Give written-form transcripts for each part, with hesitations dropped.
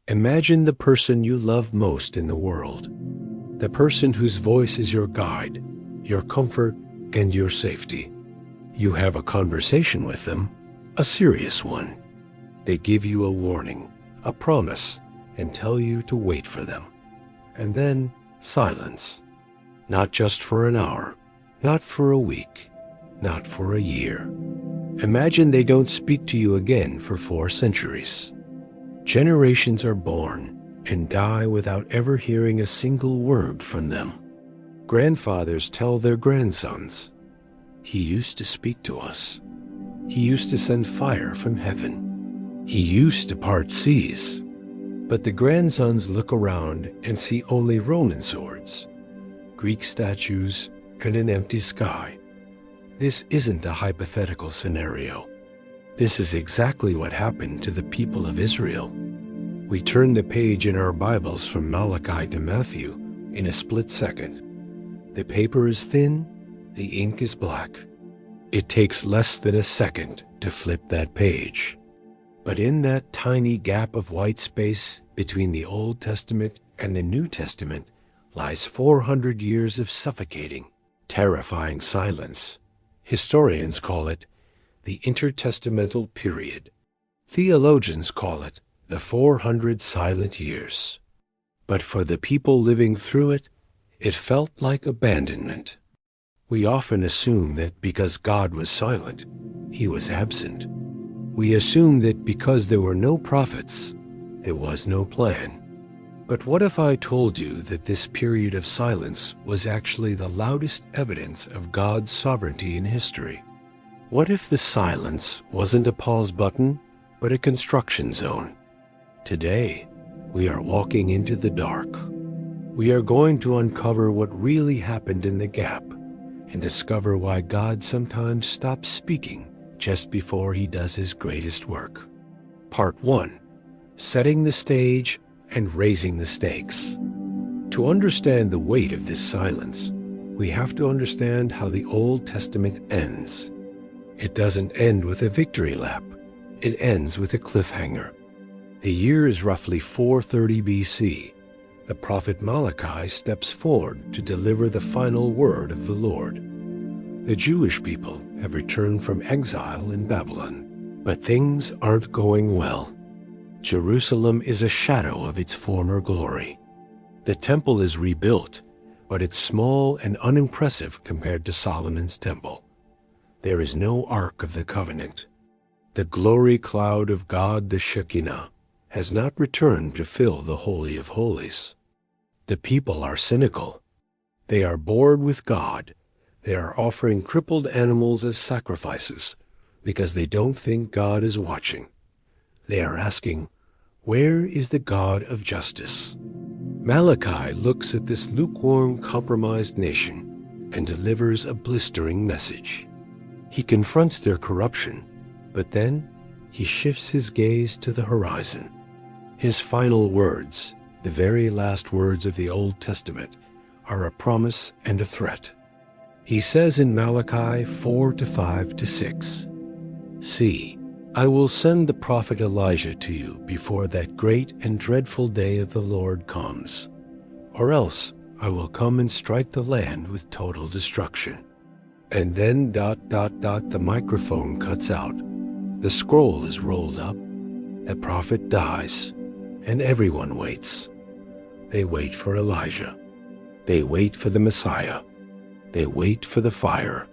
Imagine the person you love most in the world, the person whose voice is your guide, your comfort, and your safety. You have a conversation with them, a serious one. They give you a warning, a promise, and tell you to wait for them. And then silence. Not just for an hour, not for a week, not for a year. Imagine they don't speak to you again for 4 centuries. Generations are born and die without ever hearing a single word from them. Grandfathers tell their grandsons, "He used to speak to us. He used to send fire from heaven. He used to part seas." But the grandsons look around and see only Roman swords, Greek statues, and an empty sky. This isn't a hypothetical scenario. This is exactly what happened to the people of Israel. We turn the page in our Bibles from Malachi to Matthew in a split second. The paper is thin, the ink is black. It takes less than a second to flip that page. But in that tiny gap of white space between the Old Testament and the New Testament lies 400 years of suffocating, terrifying silence. Historians call it the Intertestamental Period. Theologians call it the 400 silent years. But for the people living through it, it felt like abandonment. We often assume that because God was silent, he was absent. We assume that because there were no prophets, there was no plan. But what if I told you that this period of silence was actually the loudest evidence of God's sovereignty in history? What if the silence wasn't a pause button, but a construction zone? Today, we are walking into the dark. We are going to uncover what really happened in the gap and discover why God sometimes stops speaking just before he does his greatest work. Part 1. Setting the stage and raising the stakes. To understand the weight of this silence, we have to understand how the Old Testament ends. It doesn't end with a victory lap. It ends with a cliffhanger. The year is roughly 430 BC. The prophet Malachi steps forward to deliver the final word of the Lord. The Jewish people have returned from exile in Babylon, but things aren't going well. Jerusalem is a shadow of its former glory. The temple is rebuilt, but it's small and unimpressive compared to Solomon's temple. There is no Ark of the Covenant. The glory cloud of God, the Shekinah, has not returned to fill the Holy of Holies. The people are cynical. They are bored with God. They are offering crippled animals as sacrifices because they don't think God is watching. They are asking, "Where is the God of justice?" Malachi looks at this lukewarm, compromised nation and delivers a blistering message. He confronts their corruption, but then he shifts his gaze to the horizon. His final words, the very last words of the Old Testament, are a promise and a threat. He says in Malachi 4:5-6, "See, I will send the prophet Elijah to you before that great and dreadful day of the Lord comes, or else I will come and strike the land with total destruction." And then ... the microphone cuts out. The scroll is rolled up. The prophet dies, and everyone waits. They wait for Elijah. They wait for the Messiah. They wait for the fire.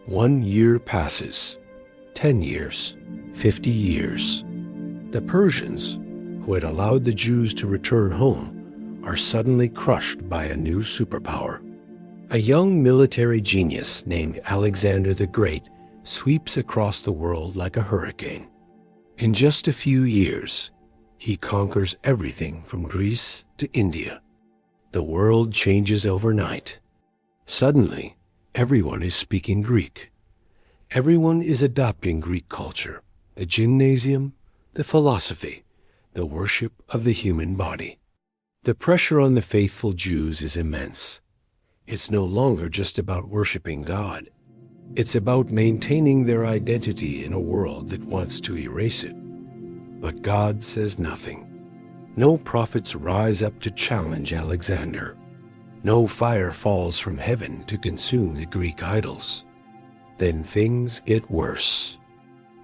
1 year passes, 10 years, 50 years. The Persians, who had allowed the Jews to return home, are suddenly crushed by a new superpower. A young military genius named Alexander the Great sweeps across the world like a hurricane. In just a few years, he conquers everything from Greece to India. The world changes overnight. Suddenly, everyone is speaking Greek. Everyone is adopting Greek culture, the gymnasium, the philosophy, the worship of the human body. The pressure on the faithful Jews is immense. It's no longer just about worshiping God. It's about maintaining their identity in a world that wants to erase it. But God says nothing. No prophets rise up to challenge Alexander. No fire falls from heaven to consume the Greek idols. Then things get worse.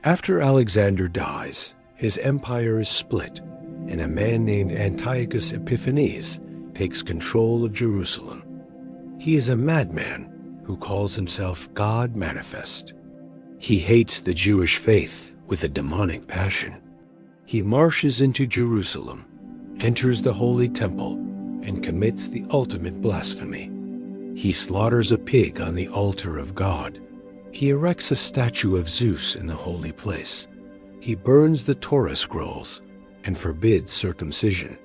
After Alexander dies, his empire is split, and a man named Antiochus Epiphanes takes control of Jerusalem. He is a madman who calls himself God Manifest. He hates the Jewish faith with a demonic passion. He marches into Jerusalem, enters the Holy Temple, and commits the ultimate blasphemy. He slaughters a pig on the altar of God. He erects a statue of Zeus in the holy place. He burns the Torah scrolls and forbids circumcision.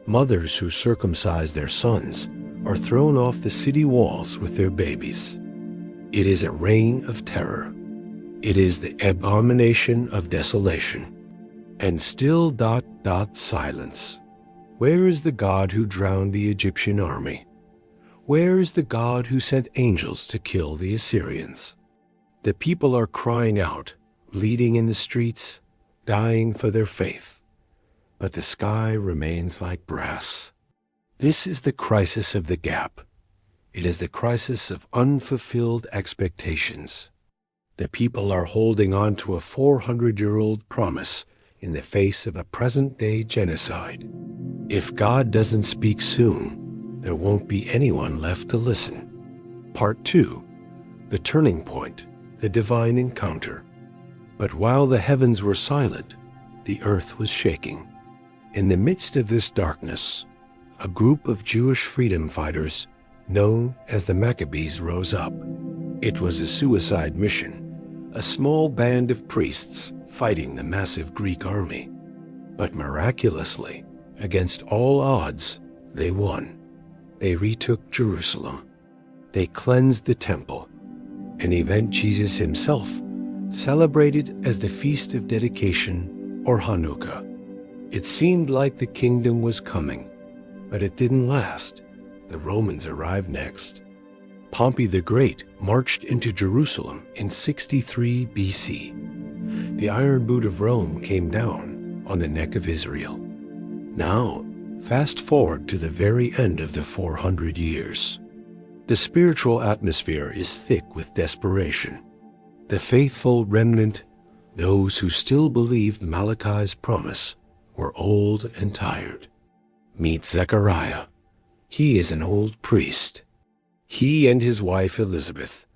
Mothers who circumcise their sons are thrown off the city walls with their babies. It is a reign of terror. It is the abomination of desolation. And still ... silence. Where is the God who drowned the Egyptian army? Where is the God who sent angels to kill the Assyrians? The people are crying out, bleeding in the streets, dying for their faith. But the sky remains like brass. This is the crisis of the gap. It is the crisis of unfulfilled expectations. The people are holding on to a 400-year-old promise in the face of a present-day genocide. If God doesn't speak soon, there won't be anyone left to listen. Part 2. The turning point, the divine encounter. But while the heavens were silent, the earth was shaking. In the midst of this darkness, a group of Jewish freedom fighters, known as the Maccabees, rose up. It was a suicide mission, a small band of priests fighting the massive Greek army. But miraculously, against all odds, they won. They retook Jerusalem. They cleansed the temple, an event Jesus himself celebrated as the Feast of Dedication or Hanukkah. It seemed like the kingdom was coming, but it didn't last. The Romans arrived next. Pompey the Great marched into Jerusalem in 63 BC. The iron boot of Rome came down on the neck of Israel. Now, fast forward to the very end of the 400 years. The spiritual atmosphere is thick with desperation. The faithful remnant, those who still believed Malachi's promise, were old and tired. Meet Zechariah. He is an old priest. He and his wife Elizabeth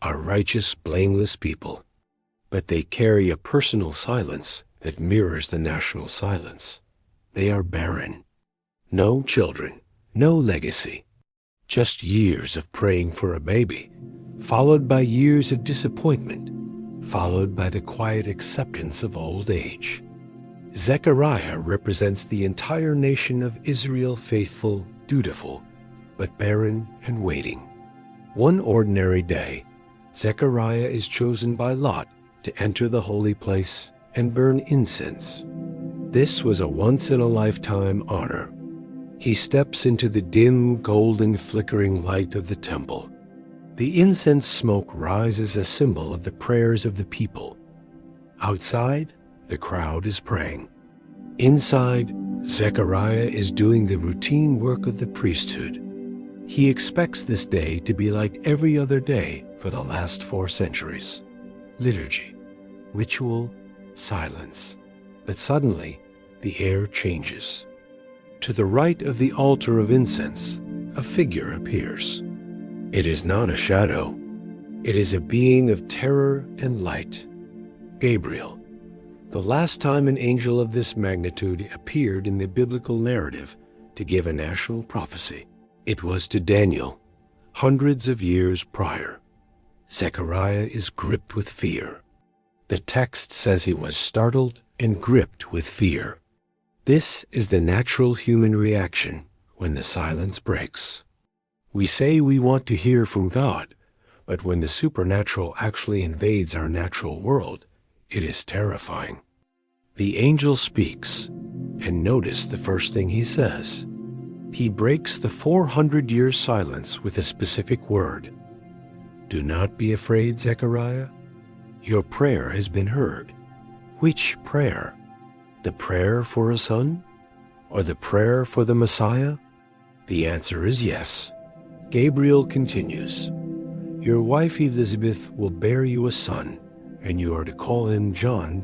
are righteous, blameless people, but they carry a personal silence that mirrors the national silence. They are barren. No children, no legacy. Just years of praying for a baby, followed by years of disappointment, followed by the quiet acceptance of old age. Zechariah represents the entire nation of Israel, faithful, dutiful, but barren and waiting. One ordinary day, Zechariah is chosen by Lot to enter the holy place and burn incense. This was a once-in-a-lifetime honor. He steps into the dim, golden, flickering light of the temple. The incense smoke rises, a symbol of the prayers of the people. Outside, the crowd is praying. Inside, Zechariah is doing the routine work of the priesthood. He expects this day to be like every other day for the last 4 centuries. Liturgy, ritual, silence. But suddenly, the air changes. To the right of the altar of incense, a figure appears. It is not a shadow. It is a being of terror and light. Gabriel. The last time an angel of this magnitude appeared in the biblical narrative to give a national prophecy, it was to Daniel, hundreds of years prior. Zechariah is gripped with fear. The text says he was startled and gripped with fear. This is the natural human reaction when the silence breaks. We say we want to hear from God, but when the supernatural actually invades our natural world, it is terrifying. The angel speaks, and notice the first thing he says. He breaks the 400-year silence with a specific word. Do not be afraid, Zechariah. Your prayer has been heard. Which prayer? The prayer for a son? or the prayer for the Messiah? The answer is yes. Gabriel continues, "Your wife Elizabeth will bear you a son, and you are to call him John...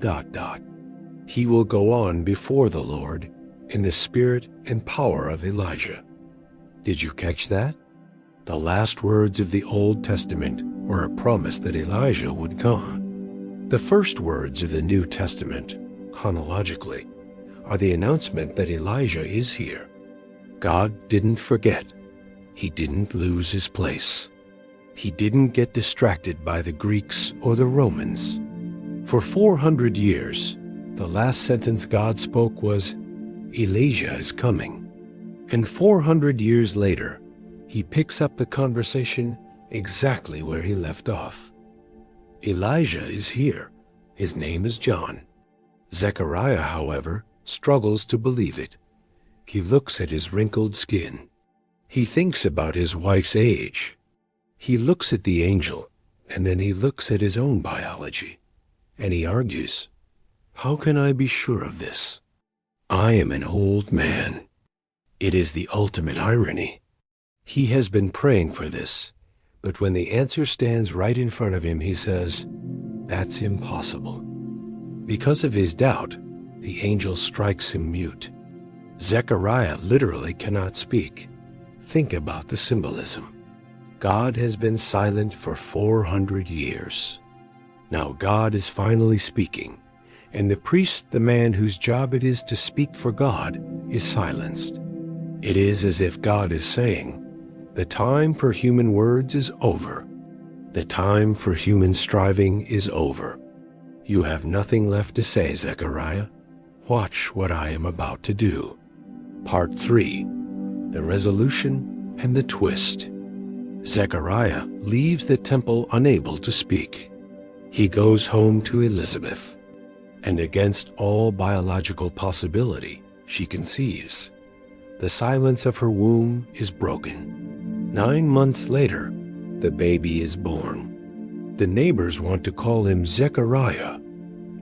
He will go on before the Lord in the spirit and power of Elijah." Did you catch that? The last words of the Old Testament were a promise that Elijah would come. The first words of the New Testament, chronologically, are the announcement that Elijah is here. God didn't forget. He didn't lose his place. He didn't get distracted by the Greeks or the Romans. For 400 years, the last sentence God spoke was, "Elijah is coming." And 400 years later, he picks up the conversation exactly where he left off. Elijah is here. His name is John. Zechariah, however, struggles to believe it. He looks at his wrinkled skin. He thinks about his wife's age. He looks at the angel, and then he looks at his own biology. And he argues, "How can I be sure of this? I am an old man." It is the ultimate irony. He has been praying for this, but when the answer stands right in front of him, he says, "That's impossible." Because of his doubt, the angel strikes him mute. Zechariah literally cannot speak. Think about the symbolism. God has been silent for 400 years. Now God is finally speaking, and the priest, the man whose job it is to speak for God, is silenced. It is as if God is saying, "The time for human words is over. The time for human striving is over. You have nothing left to say, Zechariah. Watch what I am about to do." Part 3. The resolution and the twist. Zechariah leaves the temple unable to speak. He goes home to Elizabeth, and against all biological possibility, she conceives. The silence of her womb is broken. 9 months later, the baby is born. The neighbors want to call him Zechariah,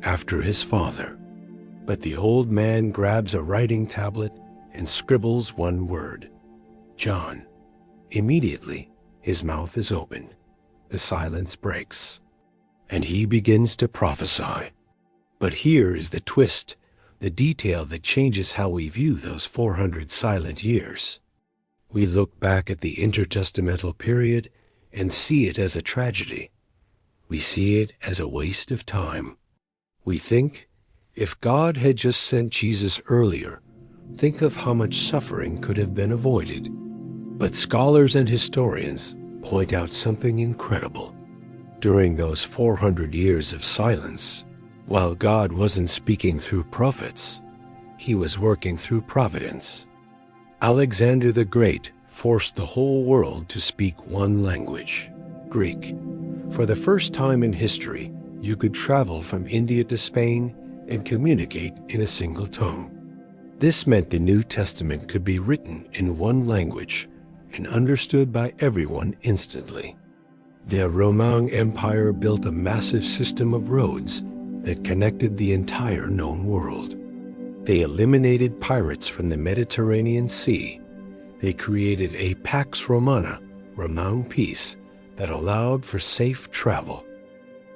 after his father. But the old man grabs a writing tablet and scribbles one word, John. Immediately, his mouth is opened. The silence breaks, and he begins to prophesy. But here is the twist, the detail that changes how we view those 400 silent years. We look back at the intertestamental period and see it as a tragedy. We see it as a waste of time. We think, if God had just sent Jesus earlier, think of how much suffering could have been avoided. But scholars and historians point out something incredible. During those 400 years of silence, while God wasn't speaking through prophets, he was working through providence. Alexander the Great forced the whole world to speak one language, Greek. For the first time in history, you could travel from India to Spain and communicate in a single tongue. This meant the New Testament could be written in one language and understood by everyone instantly. The Roman Empire built a massive system of roads that connected the entire known world. They eliminated pirates from the Mediterranean Sea. They created a Pax Romana, Roman peace, that allowed for safe travel.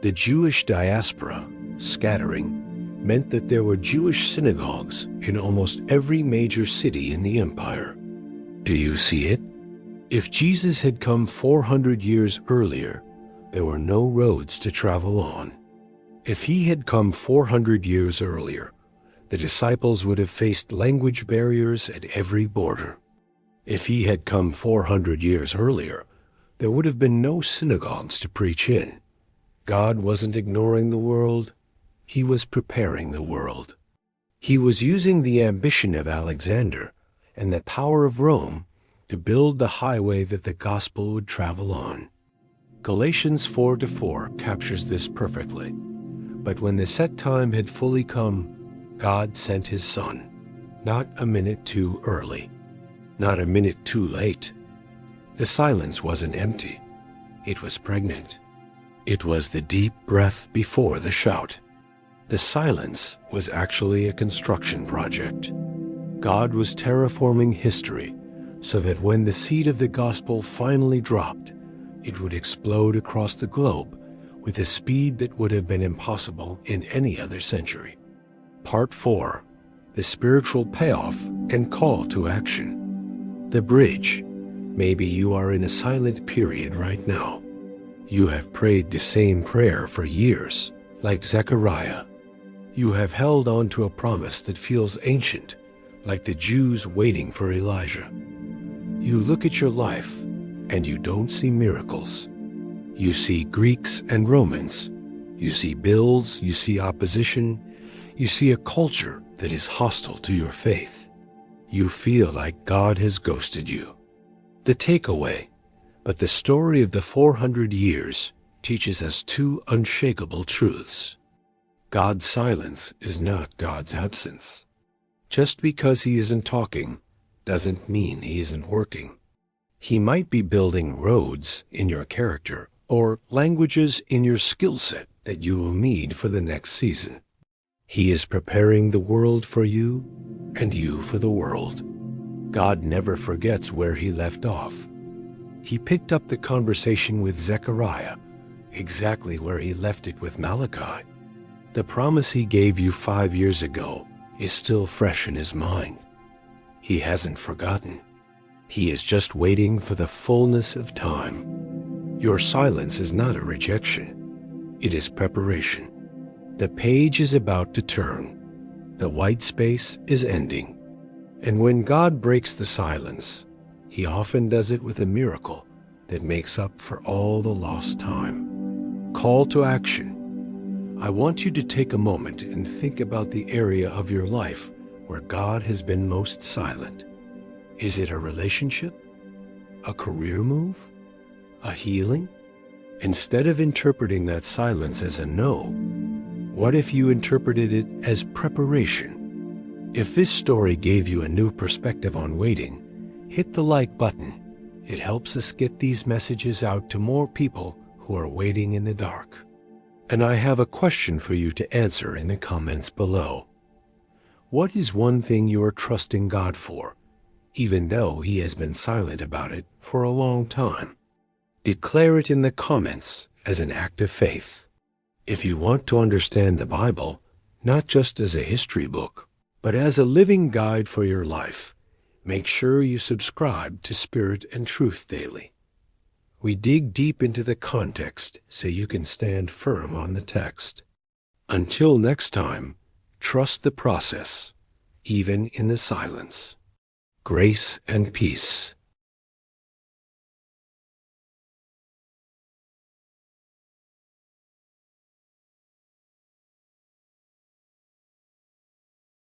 The Jewish diaspora, scattering, meant that there were Jewish synagogues in almost every major city in the empire. Do you see it? If Jesus had come 400 years earlier, there were no roads to travel on. If he had come 400 years earlier, the disciples would have faced language barriers at every border. If he had come 400 years earlier, there would have been no synagogues to preach in. God wasn't ignoring the world. He was preparing the world. He was using the ambition of Alexander and the power of Rome to build the highway that the gospel would travel on. Galatians 4:4 captures this perfectly. But when the set time had fully come, God sent his Son, not a minute too early, not a minute too late. The silence wasn't empty. It was pregnant. It was the deep breath before the shout. The silence was actually a construction project. God was terraforming history so that when the seed of the gospel finally dropped, it would explode across the globe with a speed that would have been impossible in any other century. Part 4. The spiritual payoff and call to action. The bridge. Maybe you are in a silent period right now. You have prayed the same prayer for years, like Zechariah. You have held on to a promise that feels ancient, like the Jews waiting for Elijah. You look at your life, and you don't see miracles. You see Greeks and Romans. You see bills, you see opposition. You see a culture that is hostile to your faith. You feel like God has ghosted you. The takeaway, but the story of the 400 years teaches us two unshakable truths. God's silence is not God's absence. Just because he isn't talking doesn't mean he isn't working. He might be building roads in your character or languages in your skill set that you will need for the next season. He is preparing the world for you and you for the world. God never forgets where he left off. He picked up the conversation with Zechariah exactly where he left it with Malachi. The promise he gave you 5 years ago is still fresh in his mind. He hasn't forgotten. He is just waiting for the fullness of time. Your silence is not a rejection. It is preparation. The page is about to turn. The white space is ending. And when God breaks the silence, he often does it with a miracle that makes up for all the lost time. Call to action. I want you to take a moment and think about the area of your life where God has been most silent. Is it a relationship? A career move? A healing? Instead of interpreting that silence as a no, what if you interpreted it as preparation? If this story gave you a new perspective on waiting, hit the like button. It helps us get these messages out to more people who are waiting in the dark. And I have a question for you to answer in the comments below. What is one thing you are trusting God for, even though he has been silent about it for a long time? Declare it in the comments as an act of faith. If you want to understand the Bible, not just as a history book, but as a living guide for your life, make sure you subscribe to Spirit and Truth Daily. We dig deep into the context so you can stand firm on the text. Until next time, trust the process, even in the silence. Grace and peace.